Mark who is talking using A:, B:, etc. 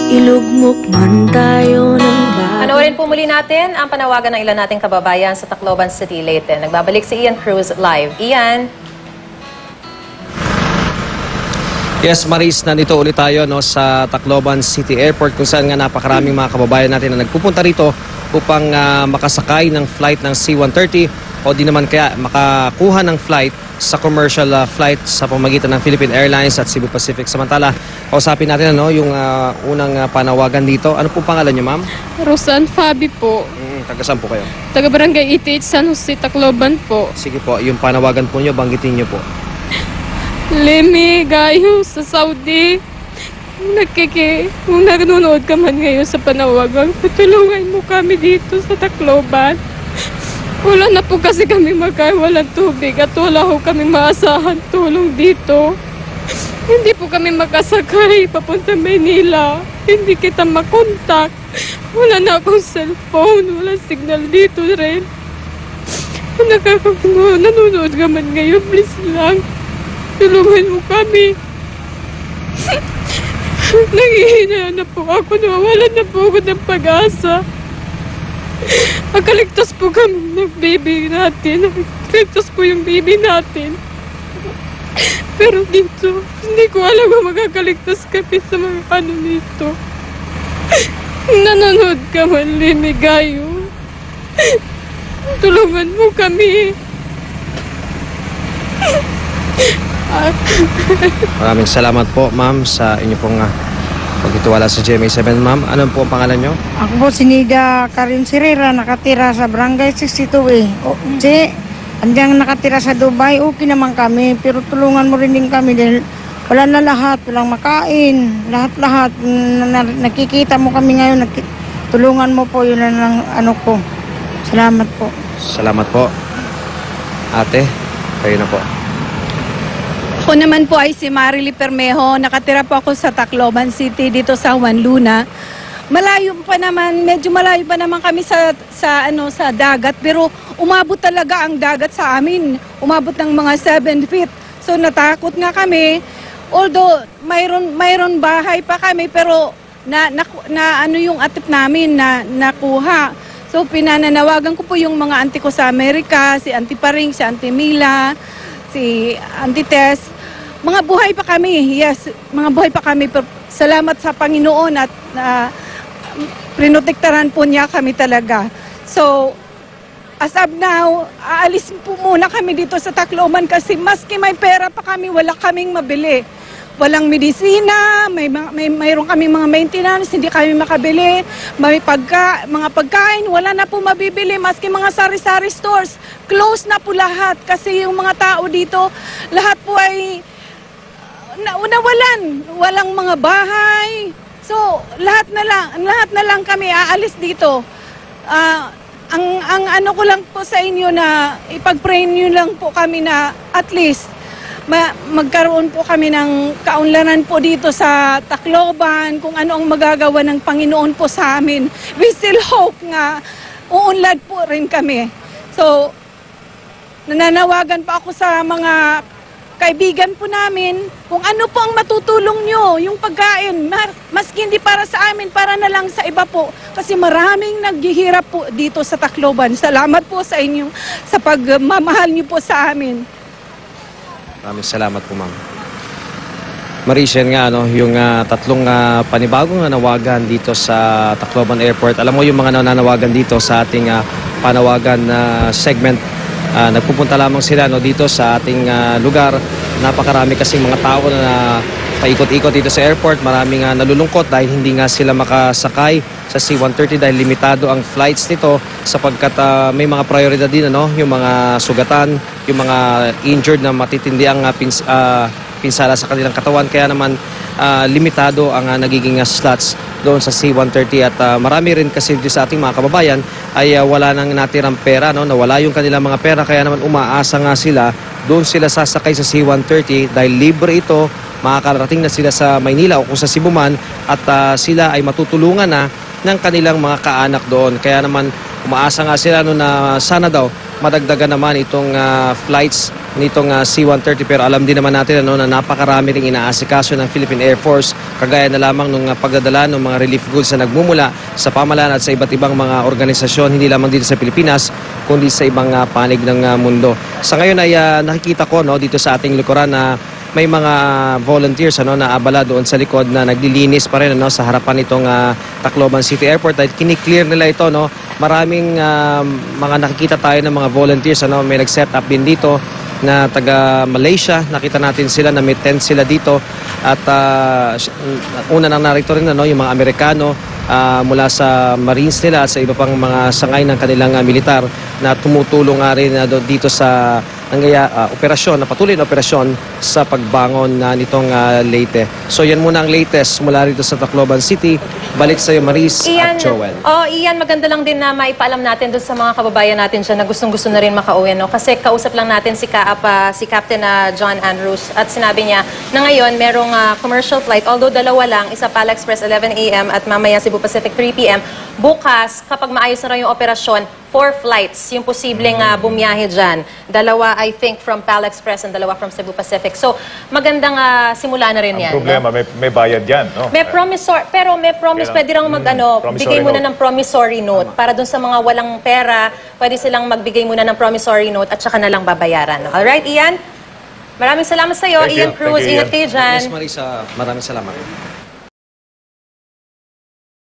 A: Ilugmok man tayo ng bagay.
B: Panoorin po muli natin ang panawagan ng ilan nating kababayan sa Tacloban City, Leyte. Nagbabalik si Ian Cruz live. Ian?
C: Yes, Maris, nandito ulit tayo sa Tacloban City Airport kung saan nga napakaraming mga kababayan natin na nagpupunta rito upang makasakay ng flight ng C-130 o di naman kaya makakuha ng flight sa commercial flight sa pamagitan ng Philippine Airlines at Cebu Pacific. Samantala, kausapin natin yung unang panawagan dito. Ano po pangalan niyo, ma'am?
D: Rosan Fabi po.
C: Taga saan po kayo?
D: Taga Barangay 88 San Jose, Tacloban po.
C: Sige po, yung panawagan po niyo, banggitin niyo po.
D: Lemi, gayo sa Saudi. Kung nanonood ka man ngayon sa panawagan, patulungan mo kami dito sa Tacloban. Wala na po kasi kami walang tubig at wala ho kami maasahan tulong dito. Hindi po kami makasakay papunta Maynila. Hindi kita makontak. Wala na akong cellphone. Wala signal dito rin. Nanonood ka man ngayon, please lang. Tulungan mo kami. Nangihina na po ako. Nawawalan na po ako ng pag-asa. Makaligtas po kami ng baby natin. Makaligtas po yung baby natin. Pero dito, hindi ko alam kung makakaligtas kami sa mga ano nito. Nanonood ka man, Limigayo. Tulungan mo kami.
C: Maraming salamat po, ma'am, sa inyo pong pagtitiwala sa GMA7, ma'am. Ano po ang pangalan nyo?
E: Ako po si Nida Karin Sirera, nakatira sa Barangay 62 eh. Andiyan nakatira sa Dubai, okay naman kami. Pero tulungan mo rin din kami dahil wala na lahat, walang makain. Lahat-lahat, nakikita mo kami ngayon, tulungan mo po, yun ang ano ko. Salamat po.
C: Salamat po. Ate, kayo na po.
F: Ako naman po ay si Marily Permejo. Nakatira po ako sa Tacloban City dito sa Juan Luna. Medyo malayo pa naman kami sa dagat, pero umabot talaga ang dagat sa amin. Umabot ng mga 7 feet. So natakot nga kami. Although mayroon bahay pa kami, pero yung atip namin na nakuha. So pinananawagan ko po yung mga auntie ko sa Amerika, si Auntie Paring, si Auntie Mila, si Auntie Tess. Mga buhay pa kami, yes, mga buhay pa kami. Salamat sa Panginoon at prinotektaran po niya kami talaga. So, as of now, aalis po muna kami dito sa Tacloban kasi maski may pera pa kami, wala kaming mabili. Walang medisina, mayroon kaming mga maintenance, hindi kami makabili. May mga pagkain, wala na po mabibili, maski mga sari-sari stores. Close na po lahat kasi yung mga tao dito, lahat po ay walang mga bahay. So, lahat na lang kami aalis dito. Ang ano ko lang po sa inyo na ipag-pray niyo lang po kami na at least magkaroon po kami ng kaunlaran po dito sa Tacloban, kung ano ang magagawa ng Panginoon po sa amin. We still hope nga uunlad po rin kami. So, nananawagan pa ako sa mga kaibigan po namin, kung ano po ang matutulong nyo, yung pagkain, maski hindi para sa amin, para na lang sa iba po. Kasi maraming naghihirap po dito sa Tacloban. Salamat po sa inyo, sa pagmamahal nyo po sa amin.
C: Maraming salamat po, ma'am. Maris, yan nga, yung tatlong panibagong nanawagan dito sa Tacloban Airport. Alam mo yung mga nanawagan dito sa ating panawagan segment. Nagpupunta lamang sila dito sa ating lugar. Napakarami kasing mga tao na paikot-ikot dito sa airport. Maraming nalulungkot dahil hindi nga sila makasakay sa C-130 dahil limitado ang flights nito sapagkat may mga prioridad din yung mga sugatan, yung mga injured na matitindi ang pinsala sa kanilang katawan. Kaya naman limitado ang nagiging slots doon sa C-130 at marami rin kasi sa ating mga kababayan ay wala nang natirang pera, nawala yung kanilang mga pera, kaya naman umaasa nga sila, doon sila sasakay sa C-130 dahil libre ito, makakarating na sila sa Maynila o kung sa Cebu man at sila ay matutulungan na ng kanilang mga kaanak doon. Kaya naman umaasa nga sila na sana daw madagdagan naman itong flights nitong C-130, pero alam din naman natin na napakarami ring inaasikaso ng Philippine Air Force, kagaya na lamang ng pagdadala ng mga relief goods na nagmumula sa pamahalaan at sa iba't ibang mga organisasyon, hindi lamang dito sa Pilipinas, kundi sa ibang panig ng mundo. Sa ngayon ay nakikita ko dito sa ating likuran na may mga volunteers na abala doon sa likod na naglilinis pa rin sa harapan nitong Tacloban City Airport. At kiniklear nila ito. Maraming mga nakikita tayo ng mga volunteers. May nag-set up din dito na taga Malaysia. Nakita natin sila na may tent sila dito. At una nang narito rin yung mga Amerikano mula sa Marines nila at sa iba pang mga sangay ng kanilang militar na tumutulong nga rin dito sa operasyon, na patuloy na operasyon sa pagbangon nitong Leyte. So yan muna ang latest mula rito sa Tacloban City. Balik sa iyo, Maris at Joel.
B: Ian, maganda lang din na maipaalam natin doon sa mga kababayan natin dyan na gustong-gusto na rin makauwi. Kasi kausap lang natin si Captain John Andrews at sinabi niya na ngayon merong commercial flight, although dalawa lang, isa PAL Express 11 a.m. at mamaya Cebu Pacific 3 p.m. Bukas, kapag maayos na rin yung operasyon, 4 flights yung posibleng bumiyahe dyan. Dalawa, I think, from PAL Express and dalawa from Cebu Pacific. So, magandang simula na rin yan.
G: Ang problema, may bayad yan. No?
B: May promise, pwede lang bigay muna ng promissory note. Para dun sa mga walang pera, pwede silang magbigay muna ng promissory note at saka na lang babayaran. Alright, Ian? Maraming salamat sa iyo, Ian Cruz. Ingat kayo dyan.
C: Yes, Marisa, maraming salamat.